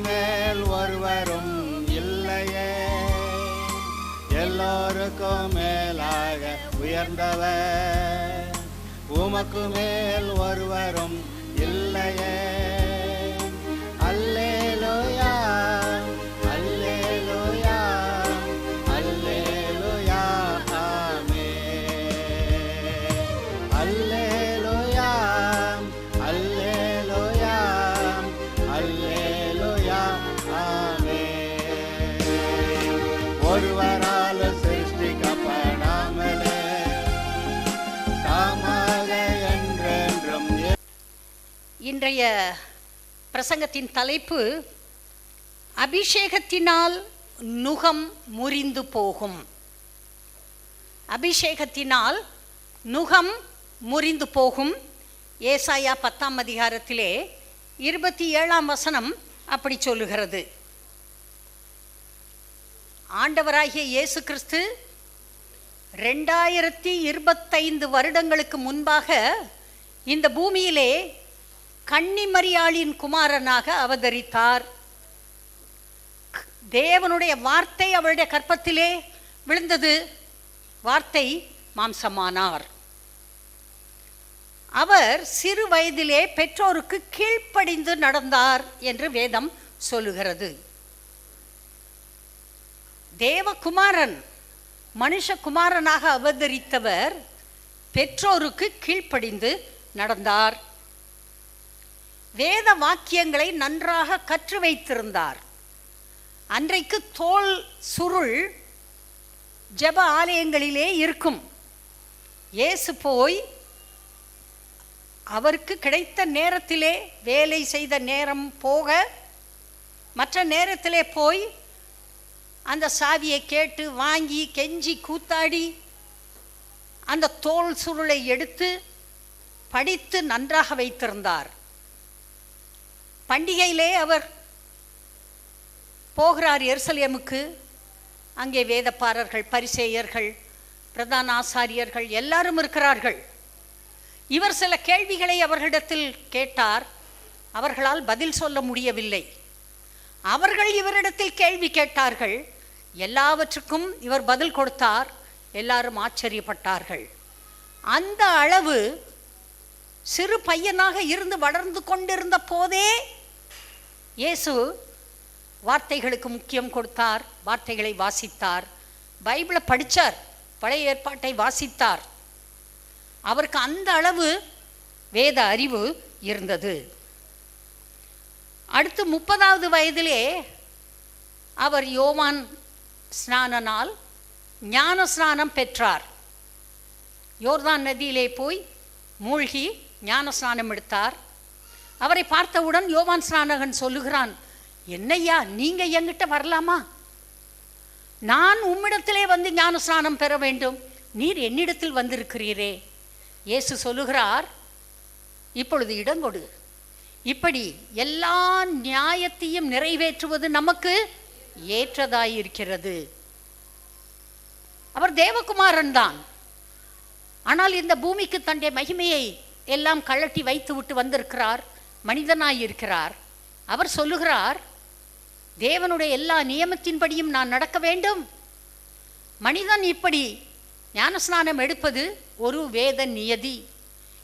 மேல் ஒருவரும் இல்லையே, எல்லோருக்கும் மேலாக உயர்ந்தவர். உமக்கு மேல் ஒருவரும் இல்லையே. அல்லேலூயா, அல்லேலூயா, அல்லேலூயா, ஆமென். அல்லேலூயா, அல்லேலூயா, அல்லேலூயா, ஆமென். ஒருவரால் சிருஷ்டிக்கப்படாமலே தாமாக என்றென்றும். இன்றைய பிரசங்கத்தின் தலைப்பு அபிஷேகத்தினால் நுகம் முறிந்து போகும். அபிஷேகத்தினால் நுகம் முறிந்து போகும். ஏசாயா 10ஆம் அதிகாரத்திலே 27ஆம் வசனம் அப்படி சொல்லுகிறது. ஆண்டவராகிய இயேசு கிறிஸ்து 2025 வருடங்களுக்கு முன்பாக இந்த பூமியிலே கன்னிமரியாளின் குமாரனாக அவதரித்தார். தேவனுடைய வார்த்தை அவருடைய கற்பத்திலே விழுந்தது. வார்த்தை மாம்சமானார். அவர் சிறு வயதிலே பெற்றோருக்கு கீழ்ப்படிந்து நடந்தார் என்று வேதம் சொல்லுகிறது. தேவகுமாரன் மனுஷகுமாரனாக அவதரித்தவர் பெற்றோருக்கு கீழ்ப்படிந்து நடந்தார். வேத வாக்கியங்களை நன்றாக கற்று வைத்திருந்தார். அன்றைக்கு தோல் சுருள் ஜெப ஆலயங்களிலே இருக்கும். இயேசு போய் அவருக்கு கிடைத்த நேரத்திலே, வேலை செய்த நேரம் போக மற்ற நேரத்திலே போய் அந்த சாவியை கேட்டு வாங்கி கெஞ்சி கூத்தாடி அந்த தோல் சுருளை எடுத்து படித்து நன்றாக வைத்திருந்தார். பண்டிகையிலே அவர் போகிறார் எருசலேமுக்கு. அங்கே வேதப்பாரர்கள், பரிசேயர்கள், பிரதான ஆசாரியர்கள் எல்லாரும் இருக்கிறார்கள். இவர் சில கேள்விகளை அவர்களிடத்தில் கேட்டார். அவர்களால் பதில் சொல்ல முடியவில்லை. அவர்கள் இவரிடத்தில் கேள்வி கேட்டார்கள். எல்லாவற்றுக்கும் இவர் பதில் கொடுத்தார். எல்லாரும் ஆச்சரியப்பட்டார்கள். அந்த அளவு சிறு பையனாக இருந்து வளர்ந்து கொண்டிருந்த போதே இயேசு வார்த்தைகளுக்கு முக்கியம் கொடுத்தார். வார்த்தைகளை வாசித்தார். பைபிளை படித்தார். பழைய ஏற்பாட்டை வாசித்தார். அவருக்கு அந்த அளவு வேத அறிவு இருந்தது. அடுத்து 30வது வயதிலே அவர் யோவான் ஸ்நானனால் ஞான ஸ்நானம் பெற்றார். யோர்தான் நதியிலே போய் மூழ்கி ஞான ஸ்நானம் எடுத்தார். அவரை பார்த்தவுடன் யோவான் ஸ்நானகன் சொல்லுகிறான், என்னையா நீங்க என்கிட்ட வரலாமா? நான் உம்மிடத்திலே வந்து ஞான ஸ்நானம் பெற வேண்டும், நீர் என்னிடத்தில் வந்திருக்கிறீரே. இயேசு சொல்லுகிறார், இப்பொழுது இடங்கொடு. இப்படி எல்லா நியாயத்தையும் நிறைவேற்றுவது நமக்கு ஏற்றதாயிருக்கிறது. அவர் தேவகுமாரன் தான். ஆனால் இந்த பூமிக்கு தன்னுடைய மகிமையை எல்லாம் கழட்டி வைத்து விட்டு வந்திருக்கிறார். மனிதனாயிருக்கிறார். அவர் சொல்லுகிறார், தேவனுடைய எல்லா நியமத்தின்படியும் நான் நடக்க வேண்டும். மனிதன் இப்படி ஞானஸ்நானம் எடுப்பது ஒரு வேத நியதி.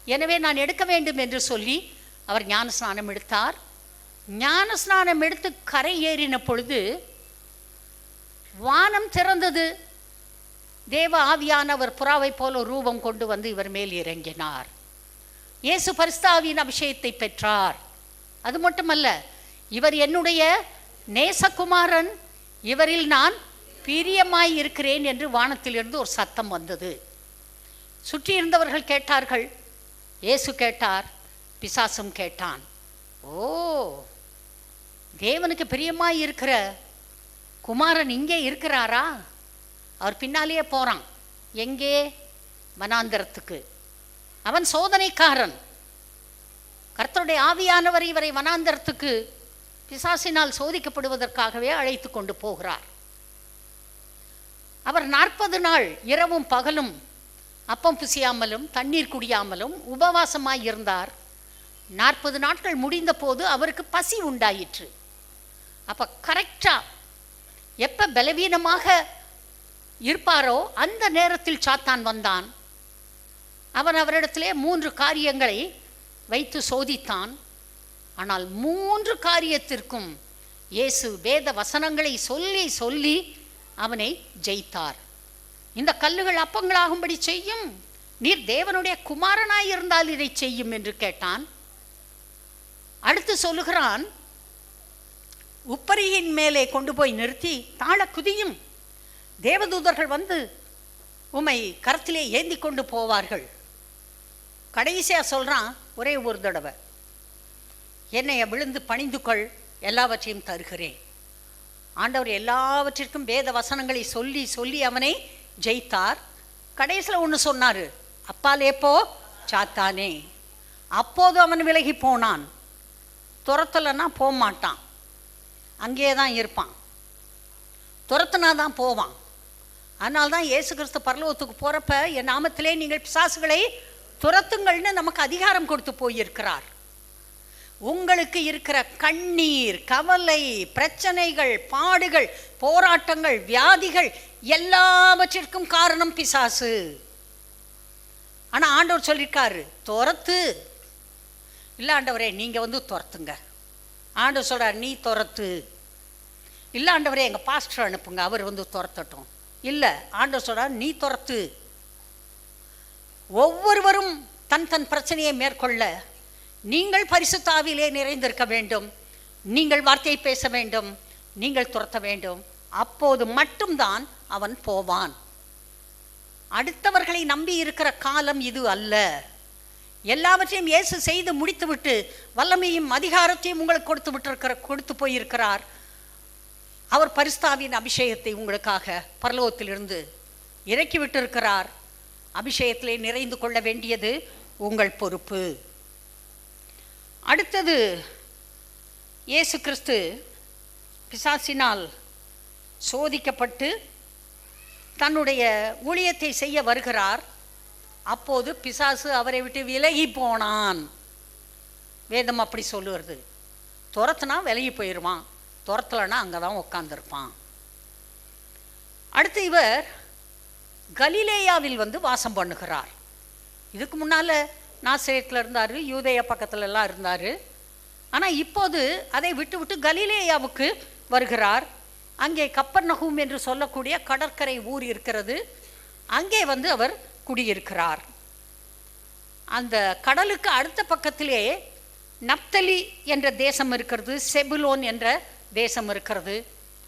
எனவே நான் எடுக்க வேண்டும் என்று சொல்லி அவர் ஞானஸ்நானம் எடுத்தார். ஞானஸ்நானம் எடுத்து கரை ஏறின பொழுது வானம் திறந்தது. தேவ ஆவியானவர் புறாவை போல ரூபம் கொண்டு வந்து இவர் மேல் இறங்கினார். இயேசு பரிசுத்த ஆவியின் அபிஷேகத்தை பெற்றார். அது மட்டுமல்ல, இவர் என்னுடைய நேசகுமாரன், இவரில் நான் பிரியமாய் இருக்கிறேன் என்று வானத்திலிருந்து ஒரு சத்தம் வந்தது. சுற்றி இருந்தவர்கள் கேட்டார்கள். இயேசு கேட்டார், பிசாசும் கேட்டான். ஓ, தேவனுக்கு பிரியமாய் இருக்கிற குமாரன் இங்கே இருக்கிறாரா? அவர் பின்னாலேயே போகிறான். எங்கே? வனாந்தரத்துக்கு. அவன் சோதனைக்காரன். கர்த்தருடைய ஆவியானவர் இவரை வனாந்தரத்துக்கு பிசாசினால் சோதிக்கப்படுவதற்காகவே அழைத்து கொண்டு போகிறார். அவர் 40 நாள் இரவும் பகலும் அப்பம் புசியாமலும் தண்ணீர் குடியாமலும் உபவாசமாய் இருந்தார். 40 நாட்கள் முடிந்த போது அவருக்கு பசி உண்டாயிற்று. அப்போ கரெக்டாக எப்போ பலவீனமாக இருப்பாரோ அந்த நேரத்தில் சாத்தான் வந்தான். அவன் அவரிடத்திலே 3 காரியங்களை வைத்து சோதித்தான். ஆனால் 3 காரியத்திற்கும் இயேசு வேத வசனங்களை சொல்லி சொல்லி அவனை ஜெயித்தார். இந்த கல்லுகள் அப்பங்களாகும்படி செய்யும், நீர் தேவனுடைய குமாரனாய் இருந்தால் இதை செய்யும் என்று கேட்டான். அடுத்து சொல்லுகிறான், உப்பரியின் மேலே கொண்டு போய் நிறுத்தி தாழ குதியும், தேவதூதர்கள் வந்து உம்மை கரத்திலே ஏந்தி கொண்டு போவார்கள். கடைசியாக சொல்கிறான், ஒரே ஒரு தடவை என்னை விழுந்து பணிந்து கொள், எல்லாவற்றையும் தருகிறேன். ஆண்டவர் எல்லாவற்றிற்கும் வேத வசனங்களை சொல்லி சொல்லி அவனை ஜெயித்தார். கடைசியில் ஒன்று சொன்னார், அப்பாலே போ சாத்தானே. அப்போது அவன் விலகி போனான். துரத்தலைன்னா போக மாட்டான், அங்கே தான் இருப்பான். துரத்துனா தான் போவான். அதனால தான் இயேசு கிறிஸ்து பரலோகத்துக்கு போகிறப்ப என் நாமத்திலே நீங்கள் பிசாசுகளை துரத்துங்கள்னு நமக்கு அதிகாரம் கொடுத்து போயிருக்கிறார். உங்களுக்கு இருக்கிற கண்ணீர், கவலை, பிரச்சனைகள், பாடுகள், போராட்டங்கள், வியாதிகள் எல்லாவற்றிற்கும் காரணம் பிசாசு. ஆனால் ஆண்டவர் சொல்லியிருக்காரு, துரத்து. இல்லை ஆண்டவரே நீங்கள் வந்து துரத்துங்க. ஆண்டவர் சொல்கிறார், நீ துரத்து. இல்லை ஆண்டவரே எங்கள் பாஸ்டர் அனுப்புங்க, அவர் வந்து துரத்தட்டும். இல்லை, ஆண்டவர் சொல்கிறார், நீ துரத்து. ஒவ்வொருவரும் தன் தன் பிரச்சனையை மேற்கொள்ள நீங்கள் பரிசுத்த ஆவியிலே நிறைந்திருக்க வேண்டும். நீங்கள் வார்த்தையை பேச வேண்டும், நீங்கள் துரத்த வேண்டும். அப்போது மட்டும்தான் அவன் போவான். அடுத்தவர்களை நம்பி இருக்கிற காலம் இது அல்ல. எல்லாவற்றையும் இயேசு செய்து முடித்துவிட்டு வல்லமையும் அதிகாரத்தையும் உங்களுக்கு கொடுத்து போயிருக்கிறார். அவர் பரிசுத்தாவின் அபிஷேகத்தை உங்களுக்காக பரலோகத்திலிருந்து இறக்கி விட்டிருக்கிறார். அபிஷேகத்திலே நிறைந்து கொள்ள வேண்டியது உங்கள் பொறுப்பு. அடுத்தது, இயேசு கிறிஸ்து பிசாசினால் சோதிக்கப்பட்டு தன்னுடைய ஊழியத்தை செய்ய வருகிறார். அப்போது பிசாசு அவரை விட்டு விலகி போனான். வேதம் அப்படி சொல்லுவது. துரத்துனா விலகி போயிடுவான், துரத்தலைன்னா அங்கே தான் உட்காந்துருப்பான். அடுத்து இவர் கலிலேயாவில் வந்து வாசம் பண்ணுகிறார். இதுக்கு முன்னால் நாசரேத்தில் இருந்தார், யூதேயா பக்கத்துலலாம் இருந்தார். ஆனால் இப்போது அதை விட்டு விட்டு கலிலேயாவுக்கு வருகிறார். அங்கே கப்பர்நகூம் என்று சொல்லக்கூடிய கடற்கரை ஊர் இருக்கிறது. அங்கே வந்து அவர் குடியிருக்கிறார். அந்த கடலுக்கு அடுத்த பக்கத்திலே நப்தலி என்ற தேசம் இருக்கிறது, செபுலோன் என்ற தேசம் இருக்கிறது.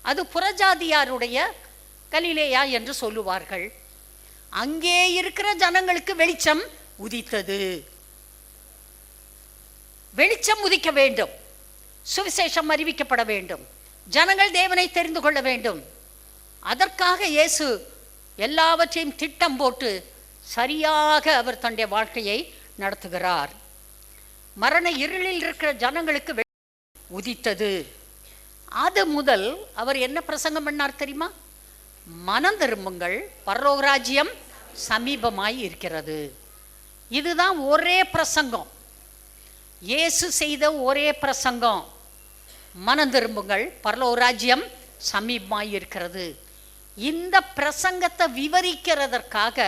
அது புறஜாதியாருடைய கலிலேயா என்று சொல்லுவார்கள். அங்கே இருக்கிற ஜனங்களுக்கு வெளிச்சம் உதித்தது. வெளிச்சம் உதிக்க வேண்டும், சுவிசேஷம் அறிவிக்கப்பட வேண்டும், ஜனங்கள் தேவனை தெரிந்து கொள்ள வேண்டும். அதற்காக இயேசு எல்லாவற்றையும் திட்டம் போட்டு சரியாக அவர் தன்னுடைய வாழ்க்கையை நடத்துகிறார். மரண இருளில் இருக்கிற ஜனங்களுக்கு உதித்தது. அது முதல் அவர் என்ன பிரசங்கம் பண்ணார் தெரியுமா? மனம் திரும்புங்கள், பரலோக ராஜ்யம் சமீபமாய் இருக்கிறது. இதுதான் ஒரே பிரசங்கம், இயேசு செய்த ஒரே பிரசங்கம். மனம் திரும்புங்கள், பரலோக ராஜ்யம் சமீபமாய் இருக்கிறது. இந்த பிரசங்கத்தை விவரிக்கிறதற்காக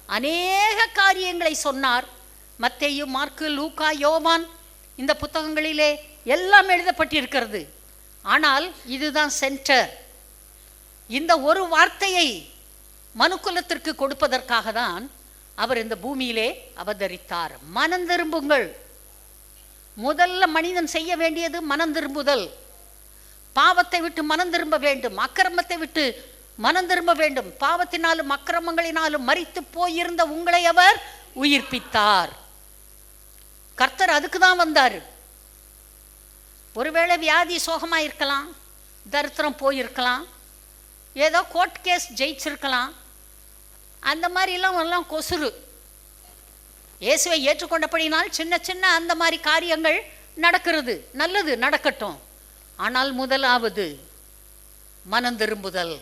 அநேக காரியங்களை சொன்னார். மத்தேயு, மார்க்கு, லூக்கா, யோவான் இந்த புத்தகங்களிலே எல்லாம் எழுதப்பட்டிருக்கிறது. ஆனால் இதுதான் சென்டர். இந்த ஒரு வார்த்தையை மனுக்குலத்திற்கு கொடுப்பதற்காக தான் அவர் இந்த பூமியிலே அவதரித்தார். மனம் திரும்புங்கள். முதல்ல மனிதன் செய்ய வேண்டியது மனம் திரும்புதல். பாவத்தை விட்டு மனம் திரும்ப வேண்டும், அக்கிரமத்தை விட்டு மனம் திரும்ப வேண்டும். பாவத்தினாலும் அக்கிரமங்களினாலும் மரித்து போயிருந்த உங்களை அவர் உயிர்ப்பித்தார். கர்த்தர் அதுக்கு தான் வந்தார். ஒருவேளை வியாதி சோகமாக இருக்கலாம், தரித்திரம் போயிருக்கலாம், ஏதோ கோர்ட் கேஸ் ஜெயிச்சிருக்கலாம். அந்த மாதிரிலாம் கொசுறு. இயேசுவை ஏற்றுக்கொண்டபடினால் சின்ன சின்ன அந்த மாதிரி காரியங்கள் நடக்கிறது, நல்லது, நடக்கட்டும். ஆனால் முதலாவது மனம் திரும்புதல்.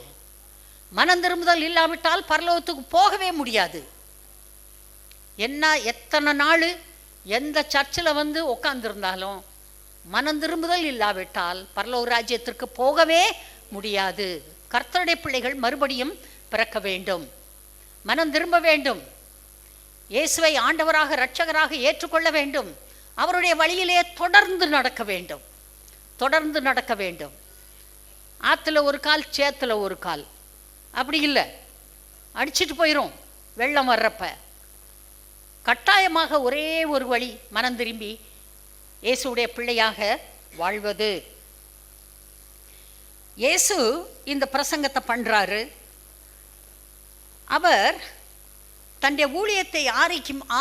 மனம் திரும்புதல் இல்லாவிட்டால் பரலோகத்துக்கு போகவே முடியாது. எத்தனை நாள் எந்த சர்ச்சில் வந்து உட்காந்துருந்தாலும் மனம் திரும்புதல் இல்லாவிட்டால் பரலோக ராஜ்யத்திற்கு போகவே முடியாது. கர்த்தருடைய பிள்ளைகள் மறுபடியும் பிறக்க வேண்டும், மனம் திரும்ப வேண்டும், இயேசுவை ஆண்டவராக இரட்சகராக ஏற்றுக்கொள்ள வேண்டும், அவருடைய வழியிலே தொடர்ந்து நடக்க வேண்டும், தொடர்ந்து நடக்க வேண்டும். ஆற்றுல ஒரு கால் சேத்துல ஒரு கால் அப்படி இல்லை, அடிச்சிட்டு போயிடும் வெள்ளம் வர்றப்ப. கட்டாயமாக ஒரே ஒரு வழி, மனம் திரும்பி இயேசுடைய பிள்ளையாக வாழ்வது. இயேசு இந்த பிரசங்கத்தை பண்ணுறாரு. அவர் தன்னுடைய ஊழியத்தை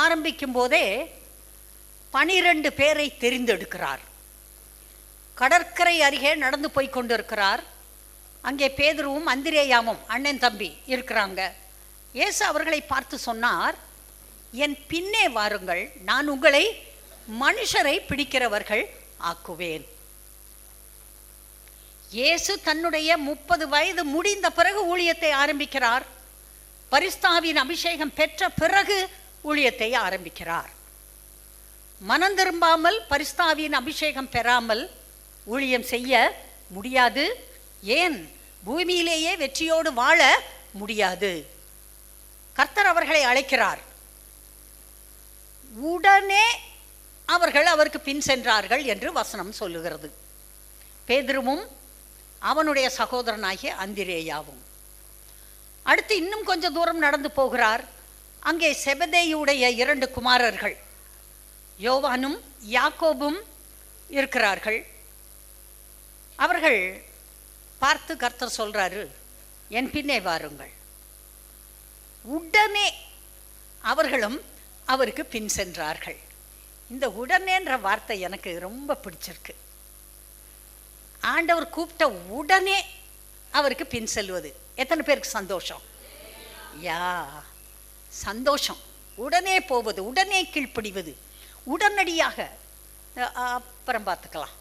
ஆரம்பிக்கும் போதே 12 பேரை தெரிந்தெடுக்கிறார். கடற்கரை அருகே நடந்து போய் கொண்டிருக்கிறார். அங்கே பேதுருவும் அந்திரேயாவும் அண்ணன் தம்பி இருக்கிறாங்க. இயேசு அவர்களை பார்த்து சொன்னார், என் பின்னே வாருங்கள், நான் உங்களை மனுஷரை பிடிக்கிறவர்கள் ஆக்குவேன். இயேசு தன்னுடைய 30 வயது முடிந்த பிறகு ஊழியத்தை ஆரம்பிக்கிறார். பரிசுத்தாவியின் அபிஷேகம் பெற்ற பிறகு ஊழியத்தை ஆரம்பிக்கிறார். மனம் திரும்பாமல் பரிசுத்தாவியின் அபிஷேகம் பெறாமல் ஊழியம் செய்ய முடியாது. ஏன்? பூமியிலேயே வெற்றியோடு வாழ முடியாது. கர்த்தர் அவர்களை அழைக்கிறார். உடனே அவர்கள் அவருக்கு பின் சென்றார்கள் என்று வசனம் சொல்லுகிறது. பேதுருவும் அவனுடைய சகோதரனாகிய அந்திரேயாவும். அடுத்து இன்னும் கொஞ்சம் தூரம் நடந்து போகிறார். அங்கே செபதேயுடைய 2 குமாரர்கள் யோவானும் யாக்கோபும் இருக்கிறார்கள். அவர்கள் பார்த்து கர்த்தர் சொல்றாரு, என் பின்னே வாருங்கள். உடனே அவர்களும் அவருக்கு பின் சென்றார்கள். இந்த உடனேன்ற வார்த்தை எனக்கு ரொம்ப பிடிச்சிருக்கு. ஆண்டவர் கூப்பிட்ட உடனே அவருக்கு பின் செல்வது எத்தனை பேருக்கு சந்தோஷம்? யா, சந்தோஷம். உடனே போவது, உடனே கீழ்ப்படிவது, உடனடியாக. அப்புறம் பார்த்துக்கலாம்,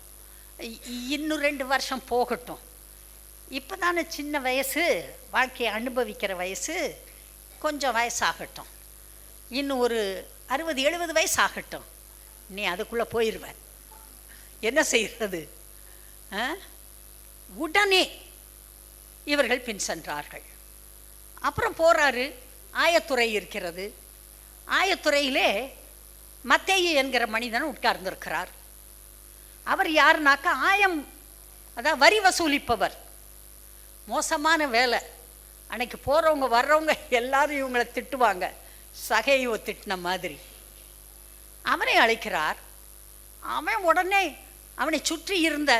இன்னும் 2 வருஷம் போகட்டும், இப்போ தானே சின்ன வயசு, வாழ்க்கையை அனுபவிக்கிற வயசு, கொஞ்சம் வயசாகட்டும், இன்னும் ஒரு 60-70 வயசு ஆகட்டும், நீ அதுக்குள்ளே போயிடுவேன், என்ன செய்கிறது? உடனே இவர்கள் பின் சென்றார்கள். அப்புறம் போறாரு. ஆயத்துறை இருக்கிறது. ஆயத்துறையிலே மத்தேயு என்கிற மனிதன் உட்கார்ந்திருக்கிறார். அவர் யாருனாக்கா அதான் வரி வசூலிப்பவர். மோசமான வேலை. அன்னைக்கு போகிறவங்க வர்றவங்க எல்லாரும் இவங்களை திட்டுவாங்க, சகையை திட்டின மாதிரி. அவனை அழைக்கிறார். அவன் உடனே அவனை சுற்றி இருந்த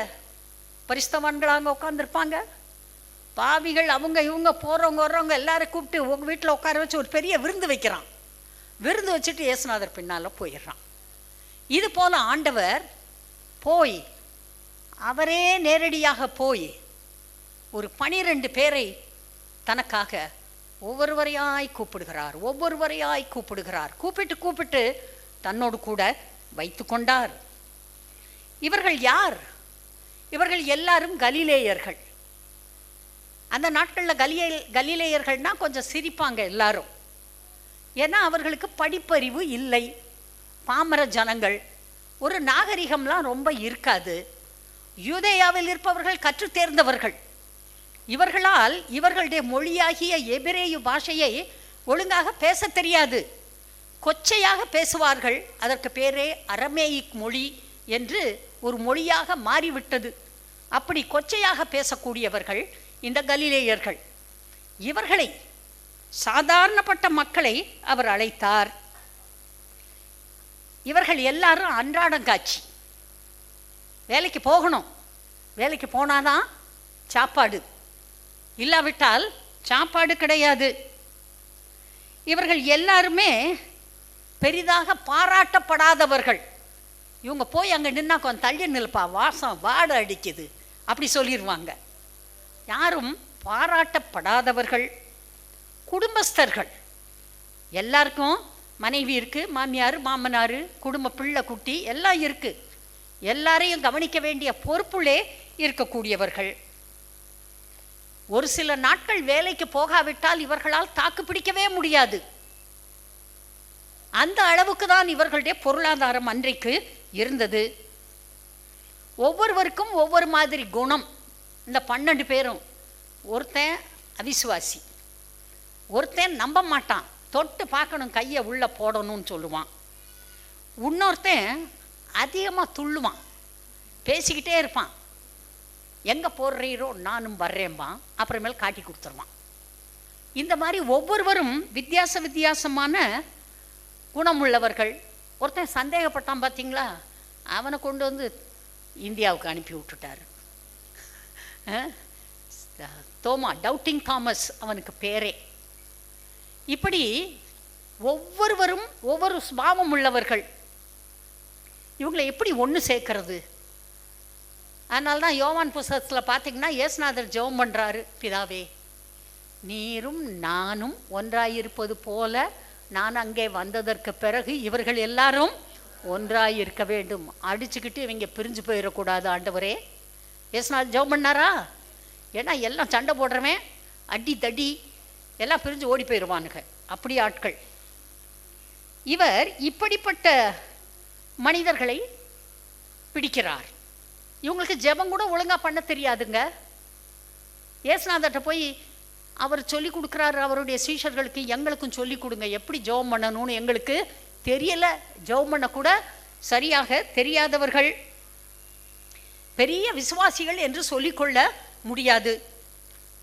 பரிசுத்தவான்கள் அங்கே உட்காந்துருப்பாங்க, பாவிகள் அவங்க இவங்க போகிறவங்க வர்றவங்க எல்லாரும் கூப்பிட்டு உங்கள் வீட்டில் உட்கார வச்சு ஒரு பெரிய விருந்து வைக்கிறான். விருந்து வச்சுட்டு இயேசுநாதர் பின்னால் போயிடுறான். இது போல் ஆண்டவர் போய் அவரே நேரடியாக போய் ஒரு 12 பேரை தனக்காக ஒவ்வொருவரையாய் கூப்பிடுகிறார். கூப்பிட்டு தன்னோடு கூட வைத்து கொண்டார். இவர்கள் யார்? இவர்கள் எல்லாரும் கலிலேயர்கள். அந்த நாட்களில் கலிலேயர்கள்னால் கொஞ்சம் சிரிப்பாங்க எல்லாரும். ஏன்னா அவர்களுக்கு படிப்பறிவு இல்லை, பாமர ஜனங்கள், ஒரு நாகரிகம்லாம் ரொம்ப இருக்காது. யூதேயாவில் இருப்பவர்கள் கற்று தேர்ந்தவர்கள். இவர்களால் இவர்களுடைய மொழியாகிய எபிரேயு பாஷையை ஒழுங்காக பேச தெரியாது, கொச்சையாக பேசுவார்கள். அதற்கு பேரே அரமேயிக் மொழி என்று ஒரு மொழியாக மாறிவிட்டது. அப்படி கொச்சையாக பேசக்கூடியவர்கள் இந்த கலிலேயர்கள். இவர்களை, சாதாரணப்பட்ட மக்களை அவர் அழைத்தார். இவர்கள் எல்லாரும் அன்றாடங்காட்சி, வேலைக்கு போகணும், வேலைக்கு போனாதான் சாப்பாடு, இல்லாவிட்டால் சாப்பாடு கிடையாது. இவர்கள் எல்லாருமே பெரிதாக பாராட்டப்படாதவர்கள். இவங்க போய் அங்கே நின்னா கொஞ்சம் தள்ளி நிற்பா, வாசம் வாடை அடிக்குது அப்படி சொல்லிடுவாங்க. யாரும் பாராட்டப்படாதவர்கள், குடும்பஸ்தர்கள். எல்லாருக்கும் மனைவி இருக்குது, மாமியார் மாமனார், குடும்ப பிள்ளை குட்டி எல்லாம் இருக்குது. எல்லாரையும் கவனிக்க வேண்டிய பொறுப்புள்ளே இருக்கக்கூடியவர்கள். ஒரு சில நாட்கள் வேலைக்கு போகாவிட்டால் இவர்களால் தாக்கு பிடிக்கவே முடியாது. அந்த அளவுக்கு தான் இவர்களுடைய பொருளாதாரம் அன்றைக்கு இருந்தது. ஒவ்வொருவருக்கும் ஒவ்வொரு மாதிரி குணம். இந்த 12 பேரும், ஒருத்தன் அவிசுவாசி, ஒருத்தன் நம்ப மாட்டான், தொட்டு பார்க்கணும், கையை உள்ளே போடணும்னு சொல்லுவான். இன்னொருத்தன் அதிகமாக துள்ளுவான், பேசிக்கிட்டே இருப்பான், எங்கே போடுறீரோ நானும் வர்றேன்பான், அப்புறமேல் காட்டி கொடுத்துருவான். இந்த மாதிரி ஒவ்வொருவரும் வித்தியாசமான குணமுள்ளவர்கள். ஒருத்தன் சந்தேகப்பட்டான் பார்த்தீங்களா, அவனை கொண்டு வந்து இந்தியாவுக்கு அனுப்பி விட்டுட்டார். தோமா, டவுட்டிங் தாமஸ் அவனுக்கு பேரே. இப்படி ஒவ்வொருவரும் ஒவ்வொரு சுபாவம் உள்ளவர்கள். இவங்களை எப்படி ஒன்று சேர்க்கறது? அதனால தான் யோவான் புஸ்தகத்தில் பார்த்தீங்கன்னா இயேசுநாதர் ஜெபம் பண்ணுறாரு, பிதாவே நீரும் நானும் ஒன்றாயிருப்பது போல நான் அங்கே வந்ததற்கு பிறகு இவர்கள் எல்லாரும் ஒன்றாயிருக்க வேண்டும். அடிச்சுக்கிட்டு இவங்க பிரிஞ்சு போயிடக்கூடாது ஆண்டவரே. இயேசுநாதர் ஜெபம் பண்ணாரா? ஏன்னா எல்லாம் சண்டை போடுறவன், அடி தடி எல்லாம் பிரிஞ்சு ஓடி போயிடுவானுங்க, அப்படி ஆட்கள். இவர் இப்படிப்பட்ட மனிதர்களை பிடிக்கிறார். இவங்களுக்கு ஜெபம் கூட ஒழுங்காக பண்ண தெரியாதுங்க. இயேசுநாதர்கிட்ட போய் அவர் சொல்லி கொடுக்குறாரு அவருடைய சீஷர்களுக்கு, எங்களுக்கும் சொல்லி கொடுங்க, எப்படி ஜெபம் பண்ணணும்னு எங்களுக்கு தெரியலை. ஜெபம் பண்ணக்கூட சரியாக தெரியாதவர்கள், பெரிய விசுவாசிகள் என்று சொல்லிக்கொள்ள முடியாது.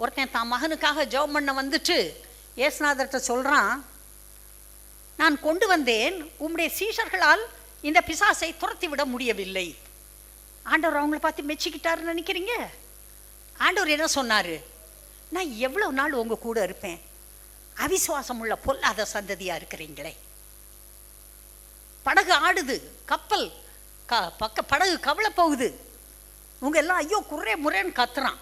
ஒருத்தன் தான் மகனுக்காக ஜெபம் பண்ண வந்துட்டு இயேசுநாதர்கிட்ட சொல்கிறான், நான் கொண்டு வந்தேன், உம்முடைய சீஷர்களால் இந்த பிசாசை துரத்தி விட முடியவில்லை. ஆண்டவர் அவங்கள பார்த்து மெச்சிக்கிட்டாருன்னு நினைக்கிறீங்க? ஆண்டவர் என்ன சொன்னார்? நான் எவ்வளோ நாள் உங்கள் கூட இருப்பேன், அவிசுவாசம் உள்ள பொல்லாத சந்ததியாக இருக்கிறீங்களே. படகு ஆடுது, கப்பல் படகு கவலை போகுது, உங்க எல்லாம் ஐயோ குறே முறேன்னு கத்துறான்.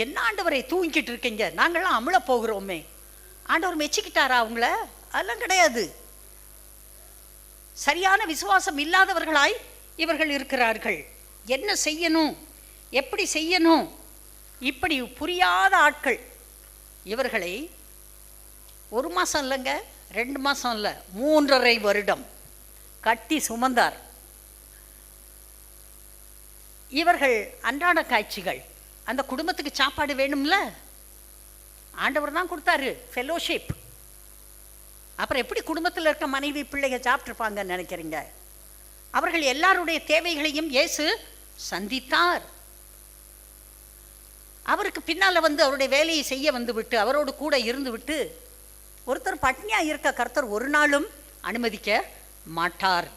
என்ன ஆண்டவரை தூங்கிக்கிட்டு இருக்கீங்க, நாங்கள்லாம் அமிழ போகிறோமே. ஆண்டவர் மெச்சிக்கிட்டாரா அவங்கள? அதெல்லாம் கிடையாது. சரியான விசுவாசம் இல்லாதவர்களாய் இவர்கள் இருக்கிறார்கள். என்ன செய்யணும், எப்படி செய்யணும், இப்படி புரியாத ஆட்கள். இவர்களை 1 மாதம் இல்லைங்க, 2 மாதம் இல்லை, 3.5 வருடம் கட்டி சுமந்தார். இவர்கள் அன்றாட காட்சிகள். அந்த குடும்பத்துக்கு சாப்பாடு வேணும்ல, ஆண்டவர் தான் கொடுத்தாரு, ஃபெலோஷிப். அப்புறம் எப்படி குடும்பத்தில் இருக்க மனைவி பிள்ளைங்க சாப்பிட்ருப்பாங்கன்னு நினைக்கிறீங்க? அவர்கள் எல்லாருடைய தேவைகளையும் இயேசு சந்தித்தார். அவருக்கு பின்னால் வந்து அவருடைய வேலையை செய்ய வந்து விட்டு அவரோடு கூட இருந்து விட்டு ஒருத்தர் பட்னியாக இருக்க கர்த்தர் ஒரு நாளும் அனுமதிக்க மாட்டார்.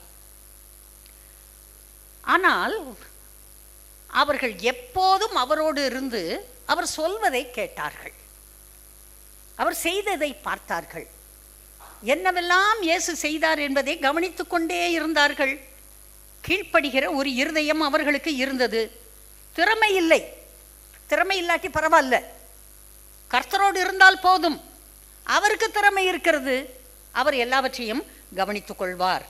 ஆனால் அவர்கள் எப்போதும் அவரோடு இருந்து அவர் சொல்வதை கேட்டார்கள், அவர் செய்ததை பார்த்தார்கள், என்னவெல்லாம் இயேசு செய்தார் என்பதை கவனித்து கொண்டே இருந்தார்கள். கீழ்ப்படுகிற ஒரு இருதயம் அவர்களுக்கு இருந்தது. திறமை இல்லை, திறமை இல்லாட்டி பரவாயில்ல, கர்த்தரோடு இருந்தால் போதும். அவருக்கு திறமை இருக்கிறது, அவர் எல்லாவற்றையும் கவனித்துக் கொள்வார்.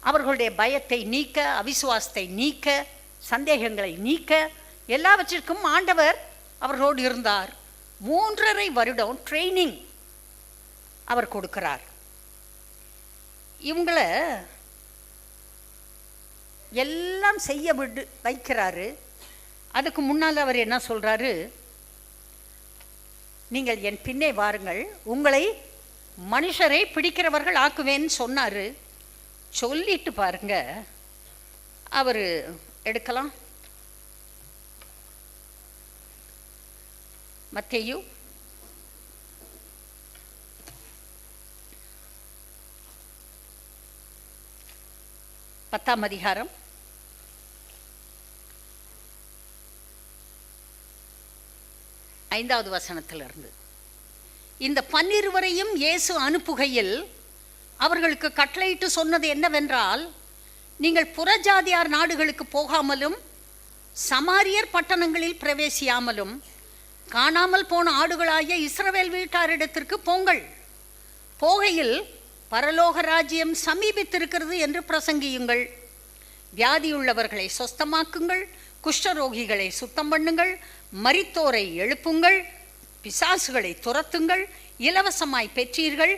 அவர்களுடைய பயத்தை நீக்க, அவிசுவாசத்தை நீக்க, சந்தேகங்களை நீக்க, எல்லாவற்றிற்கும் ஆண்டவர் அவர்களோடு இருந்தார். 3.5 வருடம் ட்ரைனிங் அவர் கொடுக்கிறார். இவங்களை எல்லாம் செய்ய வைக்கிறாரு. அதுக்கு முன்னால் அவர் என்ன சொல்றாரு? நீங்கள் என் பின்னே வாருங்கள், உங்களை மனுஷரை பிடிக்கிறவர்கள் ஆக்குவேன்னு சொன்னார். சொல்லிட்டு பாருங்க, அவர் எடுக்கலாம். மத்தேயு 10ஆம் அதிகாரம் 5வது வசனத்திலிருந்து. இந்த 12 இயேசு அனுப்புகையில் அவர்களுக்கு கட்டளையிட்டு சொன்னது என்னவென்றால், நீங்கள் புறஜாதியார் நாடுகளுக்கு போகாமலும் சமாரியர் பட்டணங்களில் பிரவேசியாமலும் காணாமல் போன ஆடுகளாகிய இஸ்ரவேல் வீட்டாரிடத்திற்கு போங்கள். போகையில் பரலோக ராஜ்யம் சமீபித்திருக்கிறது என்று பிரசங்கியுங்கள். வியாதியுள்ளவர்களை சொஸ்தமாக்குங்கள், குஷ்டரோகிகளை சுத்தம் பண்ணுங்கள், மரித்தோரை எழுப்புங்கள், பிசாசுகளை துரத்துங்கள், இலவசமாய் பெற்றீர்கள்,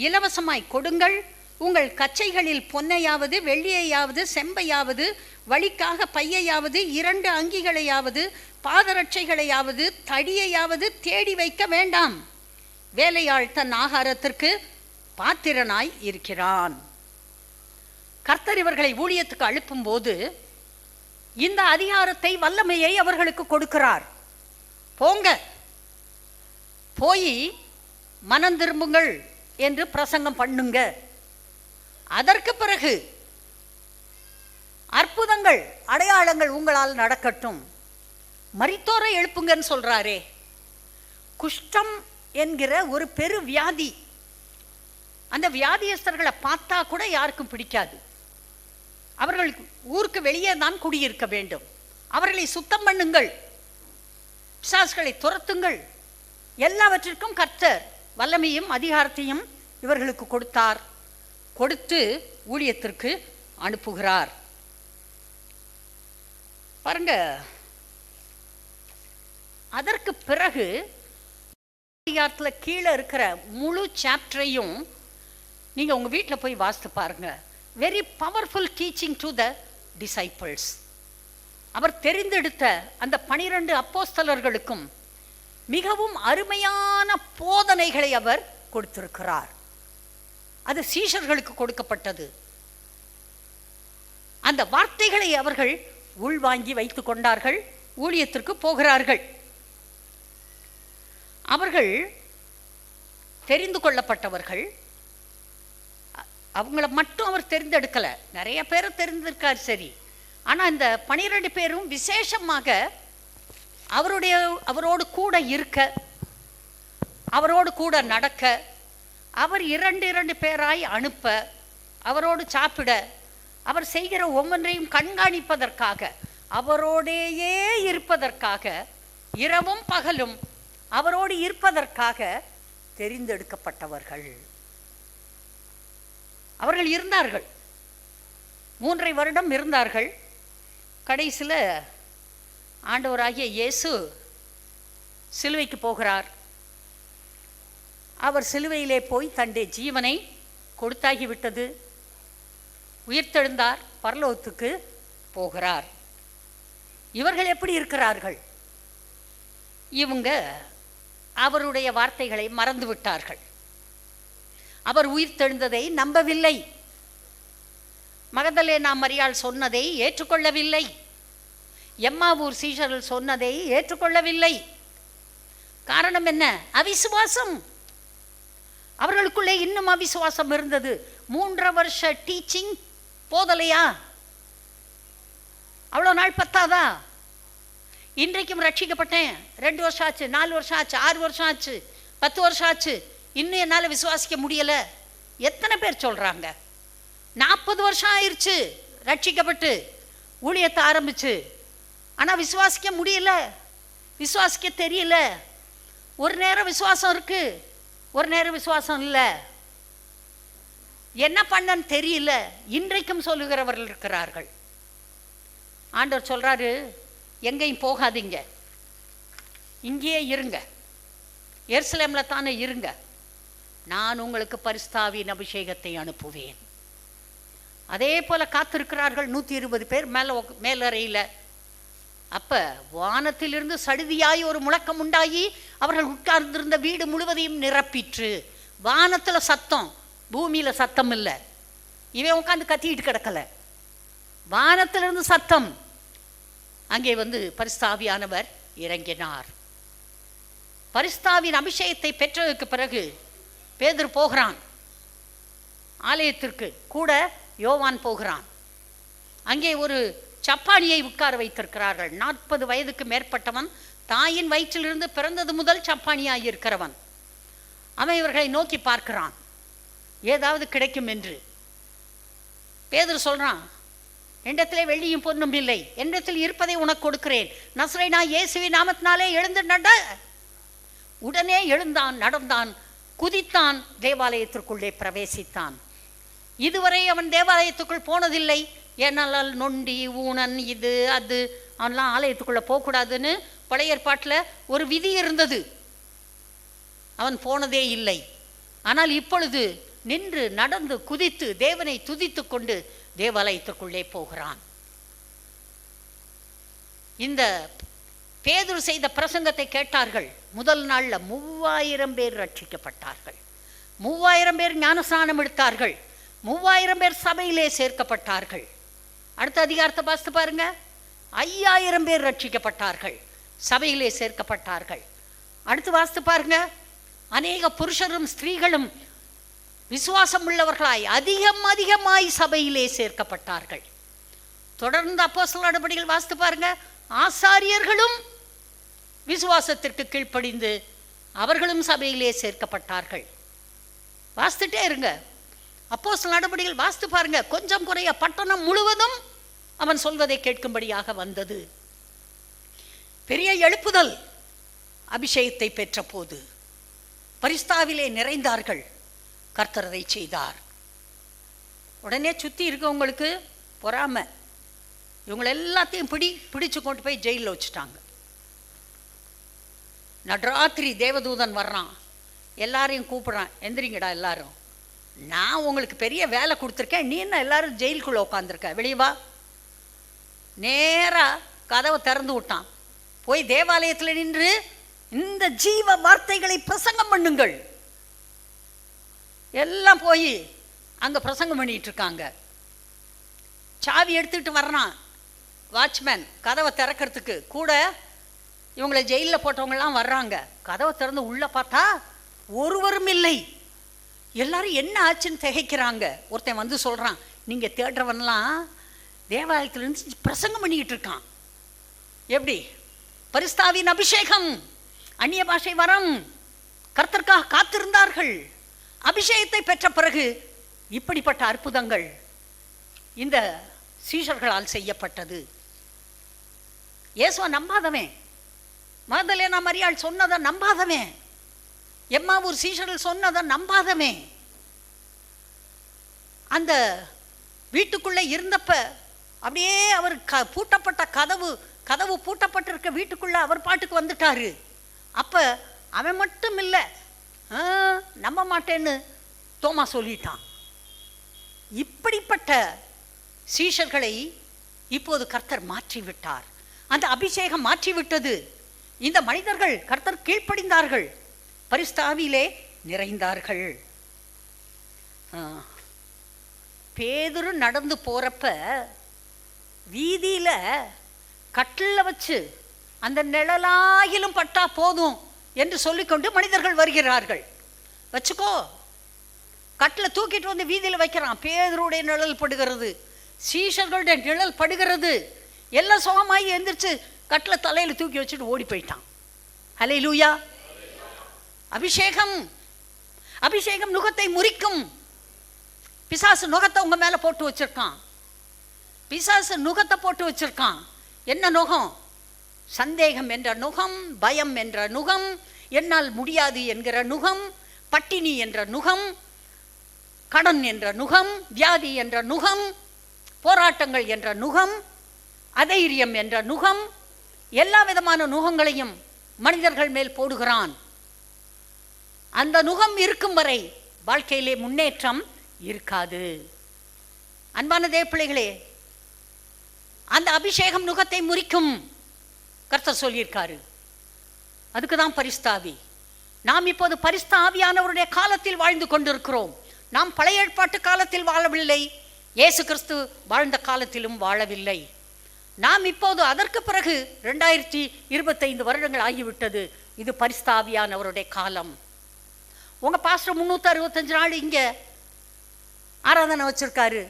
இலவசமாய் கொடுங்கள். உங்கள் கச்சைகளில் பொன்னையாவது வெள்ளியையாவது செம்பையாவது வழிக்காக பையையாவது 2 அங்கிகளையாவது பாதரட்சைகளையாவது தடியையாவது தேடி வைக்க வேண்டாம். வேலையாள் தன் ஆகாரத்திற்கு பாத்திரனாய் இருக்கிறான். கர்த்தர் இவர்களை ஊழியத்துக்கு அனுப்பும் போது இந்த அதிகாரத்தை, வல்லமையை அவர்களுக்கு கொடுக்கிறார். போங்க, போய் மனம் திரும்புங்கள் என்று பிரசங்கம் பண்ணுங்க. அதற்கு பிறகு அற்புதங்கள் அடையாளங்கள் உங்களால் நடக்கட்டும். மரித்தோரை எழுப்புங்கன்னு சொல்றாரே. குஷ்டம் என்கிற ஒரு பெரு வியாதி, அந்த வியாதியஸ்தர்களை பார்த்தா கூட யாருக்கும் பிடிக்காது. அவர்கள் ஊருக்கு வெளியே தான் குடியிருக்க வேண்டும். அவர்களை சுத்தம் பண்ணுங்கள், பிசாசுகளை துரத்துங்கள். எல்லாவற்றிற்கும் கர்த்தர் வல்லமையும் அதிகாரத்தையும் இவர்களுக்கு கொடுத்தார். கொடுத்து ஊழியத்திற்கு அனுப்புகிறார். பாருங்க, அதற்கு பிறகு அதிகாரத்தில் கீழே இருக்கிற முழு சாப்டரையும் நீங்கள் உங்கள் வீட்டில் போய் வாசித்து பாருங்க. Very powerful teaching to the disciples. அவர் தெரிந்தெடுத்த அந்த 12 அப்போஸ்தலர்களுக்கும் மிகவும் அருமையான போதனைகளை அவர் கொடுத்திருக்கிறார். அது சீஷர்களுக்கு கொடுக்கப்பட்டது. அந்த வார்த்தைகளை அவர்கள் உள்வாங்கி வைத்துக் கொண்டார்கள். ஊழியத்திற்கு போகிறார்கள். அவர்கள் தெரிந்து கொள்ளப்பட்டவர்கள். அவங்கள மட்டும் அவர் தெரிந்தெடுக்கல, நிறைய பேரை தெரிந்திருக்கார், சரி. ஆனால் இந்த 12 பேரும் விசேஷமாக அவரோடு கூட இருக்க, அவரோடு கூட நடக்க, அவர் 2 பேராய் அனுப்ப, அவரோடு சாப்பிட, அவர் செய்கிற ஒவ்வொன்றையும் கண்காணிப்பதற்காக, அவரோடேயே இருப்பதற்காக, இரவும் பகலும் அவரோடு இருப்பதற்காக தெரிந்தெடுக்கப்பட்டவர்கள். அவர்கள் இருந்தார்கள், 3 வருடம் இருந்தார்கள். கடைசியில் ஆண்டவராகிய இயேசு சிலுவைக்கு போகிறார். அவர் சிலுவையிலே போய் தன்னுடைய ஜீவனை கொடுத்தாகிவிட்டது. உயிர்த்தெழுந்தார், பரலோகத்துக்கு போகிறார். இவர்கள் எப்படி இருக்கிறார்கள்? இவங்க அவருடைய வார்த்தைகளை மறந்து விட்டார்கள். அவர் உயிர்த்தெழுந்ததை நம்பவில்லை. மகதலேனா மரியாள் சொன்னதை ஏற்றுக்கொள்ளவில்லை. எம்மாவூர் சீஷர்கள் சொன்னதை ஏற்றுக்கொள்ளவில்லை. காரணம் என்ன? அவிசுவாசம். அவர்களுக்குள்ளே இன்னும் அவிசுவாசம் இருந்தது. 3 வருஷ டீச்சிங் போதலையா? அவ்வளோ நாள் பத்தாதா? இன்றைக்கும் ரட்சிக்கப்பட்டேன், 2 வருஷம் ஆச்சு, 4 வருஷம் ஆச்சு, 6 வருஷம் ஆச்சு, 10 வருஷம் ஆச்சு, இன்னும் என்னால் விசுவாசிக்க முடியலை. எத்தனை பேர் சொல்கிறாங்க? 40 வருஷம் ஆயிடுச்சு ரட்சிக்கப்பட்டு, ஊழியத்தை ஆரம்பிச்சு, ஆனால் விசுவாசிக்க முடியல, விசுவாசிக்க தெரியல. ஒரு நேரம் விசுவாசம் இருக்கு, ஒரு நேரம் விசுவாசம் இல்லை. என்ன பண்ணன்னு தெரியல. இன்றைக்கும் சொல்லுகிறவர்கள் இருக்கிறார்கள். ஆண்டவர் சொல்றாரு, எங்கேயும் போகாதீங்க, இங்கேயே இருங்க, எருசலேமில் தானே இருங்க, நான் உங்களுக்கு பரிசுத்தாவியின் அபிஷேகத்தை அனுப்புவேன். அதே போல காத்திருக்கிறார்கள் 120 பேர் மேலறையில். அப்ப வானத்திலிருந்து சடுதியாய் ஒரு முழக்கம் உண்டாகி அவர்கள் உட்கார்ந்திருந்த வீடு முழுவதையும் நிரப்பிற்று. வானத்தில் சத்தம், பூமியில் சத்தம் இல்லை. இவன் உட்காந்து கத்திட்டு கிடக்கல, வானத்திலிருந்து சத்தம். அங்கே பரிசுத்தாவியானவர் இறங்கினார். பரிசுத்தாவின் அபிஷேகத்தை பெற்றதுக்கு பிறகு பேதுரு போகிறான் ஆலயத்திற்கு, கூட யோவான் போகிறான். அங்கே ஒரு சப்பானியை உட்கார வைத்திருக்கிறார்கள். 40 வயதுக்கு மேற்பட்டவன், தாயின் வயிற்றிலிருந்து பிறந்தது முதல் சப்பானியாய் இருக்கிறவன். அவன் இவர்களை நோக்கி பார்க்கிறான், ஏதாவது கிடைக்கும் என்று. பேதுரு சொல்றான், என்னிடத்திலே வெள்ளியும் பொன்னும் இல்லை, என்னிடத்தில் இருப்பதை உனக்கு கொடுக்கிறேன், நசரேயனாகிய இயேசுவின் நாமத்தினாலே எழுந்து நட. உடனே எழுந்தான், நடந்தான், குதித்தான், தேவாலயத்திற்குள்ளே பிரவேசித்தான். இதுவரை அவன் தேவாலயத்துக்குள் போனதில்லை. ஏனால் நொண்டி, ஊனன், இது அது, அவன்லாம் ஆலயத்துக்குள்ளே போகக்கூடாதுன்னு பழைய ஏற்பாட்டில் ஒரு விதி இருந்தது. அவன் போனதே இல்லை. ஆனால் இப்பொழுது நின்று நடந்து குதித்து தேவனை துதித்து கொண்டு தேவாலயத்திற்குள்ளே போகிறான். இந்த பேதுரு செய்த பிரசங்கத்தை கேட்டார்கள். முதல் நாள்ல 3000 பேர் ரட்சிக்கப்பட்டார்கள். 3000 பேர் ஞானஸ்நானம் எடுத்தார்கள். 3000 பேர் சபையிலே சேர்க்கப்பட்டார்கள். அடுத்த அதிகாரத்தை வாசித்து பாருங்க. 5000 பேர் ரட்சிக்கப்பட்டார்கள், சபையிலே சேர்க்கப்பட்டார்கள். அடுத்து வாசித்து பாருங்க. அநேக புருஷரும் ஸ்திரீகளும் விசுவாசம் உள்ளவர்களாய் அதிகமாய் சபையிலே சேர்க்கப்பட்டார்கள். தொடர்ந்து அப்போஸ்தலர் நடபடிகள் வாசித்து பாருங்க. ஆசாரியர்களும் விசுவாசத்திற்கு கீழ்ப்படிந்து அவர்களும் சபையிலே சேர்க்கப்பட்டார்கள். வாசித்துட்டே இருங்க. அப்போஸ்தலர் நடபடிகள் வாசித்து பாருங்க. கொஞ்சம் குறைய பட்டணம் முழுவதும் அவன் சொல்வதை கேட்கும்படியாக வந்தது. பெரிய எழுப்புதல் அபிஷேகத்தை பெற்ற போது பரிஸ்தாவிலே நிறைந்தார்கள். கர்த்தர் அதை செய்தார். உடனே சுற்றி இருக்கவங்களுக்கு பொறாமை. இவங்களை எல்லாத்தையும் பிடிச்சு கொண்டு போய் ஜெயிலில் வச்சுட்டாங்க. நடுராத்திரி தேவதூதன் வர்றான், எல்லாரையும் கூப்பிட்றான், எந்திரிங்கடா எல்லாரும், நான் உங்களுக்கு பெரிய வேலை கொடுத்துருக்கேன், நீ என்ன எல்லாரும் ஜெயிலுக்குள்ளே உட்காந்துருக்க, வெளியே வா. நேராக கதவை திறந்து விட்டான். போய் தேவாலயத்தில் நின்று இந்த ஜீவ வார்த்தைகளை பிரசங்கம் பண்ணுங்கள். எல்லாம் போய் அங்கே பிரசங்கம் பண்ணிட்டு இருக்காங்க. சாவி எடுத்துக்கிட்டு வர்றான் வாட்ச்மேன் கதவை திறக்கிறதுக்கு. கூட இவங்களை ஜெயிலில் போட்டவங்கலாம் வர்றாங்க. கதவை திறந்து உள்ளே பார்த்தா ஒருவரும் இல்லை. எல்லாரும் என்ன ஆச்சுன்னு திகைக்கிறாங்க. ஒருத்தன் வந்து சொல்கிறான், நீங்கள் தேடுறவன்லாம் தேவாலயத்திலிருந்து பிரசங்கம் பண்ணிக்கிட்டு இருக்கான். எப்படி? பரிஸ்தாவின் அபிஷேகம், அந்நிய பாஷை வரம், கர்த்தருக்காக காத்திருந்தார்கள். அபிஷேகத்தை பெற்ற பிறகு இப்படிப்பட்ட அற்புதங்கள் இந்த சீஷர்களால் செய்யப்பட்டது. இயேசுவை நம்பாதவன், மகதலேனா மரியாள் சொன்னதை நம்பாதவன், எம்மாவூர் சீஷர்கள் சொன்னதை நம்பாதவன், அந்த வீட்டுக்குள்ளே இருந்தப்ப அப்படியே அவர் பூட்டப்பட்ட கதவு பூட்டப்பட்டிருக்க வீட்டுக்குள்ளே அவர் பாட்டுக்கு வந்துட்டாரு. அப்போ அவன் மட்டும் இல்லை, நம்ப மாட்டேன்னு தோமா சொல்லிட்டான். இப்படிப்பட்ட சீஷர்களை இப்போது கர்த்தர் மாற்றிவிட்டார். அந்த அபிஷேகம் மாற்றிவிட்டது. இந்த மனிதர்கள் கர்த்தர் கீழ்ப்படிந்தார்கள், பரிஸ்தாவிலே நிறைந்தார்கள். பேதுரு நடந்து போறப்ப வீதியில் கட்டில் வச்சு அந்த நிழலாகிலும் பட்டா போதும் என்று சொல்லிக்கொண்டு மனிதர்கள் வருகிறார்கள். வச்சுக்கோ, கட்டில் தூக்கிட்டு வந்து வீதியில் வைக்கிறான். பேதுருடைய நிழல் படுகிறது, சீஷர்களுடைய நிழல் படுகிறது. எல்லாம் சுகமாகி எந்திரிச்சு கட்டில் தலையில் தூக்கி வச்சுட்டு ஓடி போயிட்டான். ஹல்லேலூயா. அபிஷேகம் நுகத்தை முறிக்கும். பிசாசு நுகத்தை உங்க மேல போட்டு வச்சிருக்கான். பிசாசு நுகத்தை போட்டு வச்சிருக்கான். என்ன நுகம்? சந்தேகம் என்ற நுகம், பயம் என்ற நுகம், என்னால் முடியாது என்கிற நுகம், பட்டினி என்ற நுகம், கடன் என்ற நுகம், வியாதி என்ற நுகம், போராட்டங்கள் என்ற நுகம், அதைரியம் என்ற நுகம், எல்லா விதமான நுகங்களையும் மனிதர்கள் மேல் போடுகிறான். அந்த நுகம் இருக்கும் வரை வாழ்க்கையிலே முன்னேற்றம் இருக்காது. அன்பான தேவப்பிள்ளைகளே, அந்த அபிஷேகம் நுகத்தை முறிக்கும். கர்த்தர் சொல்லியிருக்காரு. அதுக்கு தான் பரிஸ்தாவி. நாம் இப்போது பரிஸ்தாவியானவருடைய காலத்தில் வாழ்ந்து கொண்டிருக்கிறோம். நாம் பழைய ஏற்பாட்டு காலத்தில் வாழவில்லை, இயேசு கிறிஸ்து வாழ்ந்த காலத்திலும் வாழவில்லை. நாம் இப்போது அதற்கு பிறகு 2025 வருடங்கள் ஆகிவிட்டது. இது பரிஸ்தாவியானவருடைய காலம். உங்கள் பாஸ்டர் 365 நாள் இங்கே ஆராதனை வச்சிருக்காரு.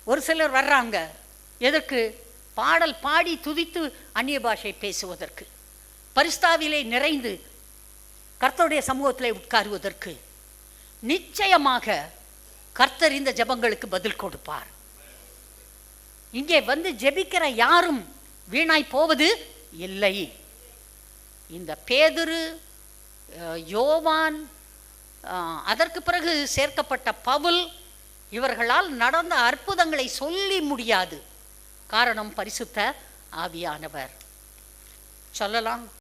ஒரு சிலர் வர்றாங்க. எதற்கு? பாடல் பாடி துதித்து அந்நிய பாஷை பேசுவதற்கு, பரிஸ்தாவிலே நிறைந்து கர்த்தருடைய சமூகத்திலே உட்காருவதற்கு. நிச்சயமாக கர்த்தர் இந்த ஜெபங்களுக்கு பதில் கொடுப்பார். இங்கே வந்து ஜெபிக்கிற யாரும் வீணாய் போவது இல்லை. இந்த பேதுரு, யோவான், அதற்கு பிறகு சேர்க்கப்பட்ட பவுல், இவர்களால் நடந்த அற்புதங்களை சொல்லி முடியாது. காரணம் பரிசுத்த ஆவியானவர். சொல்லலாம்.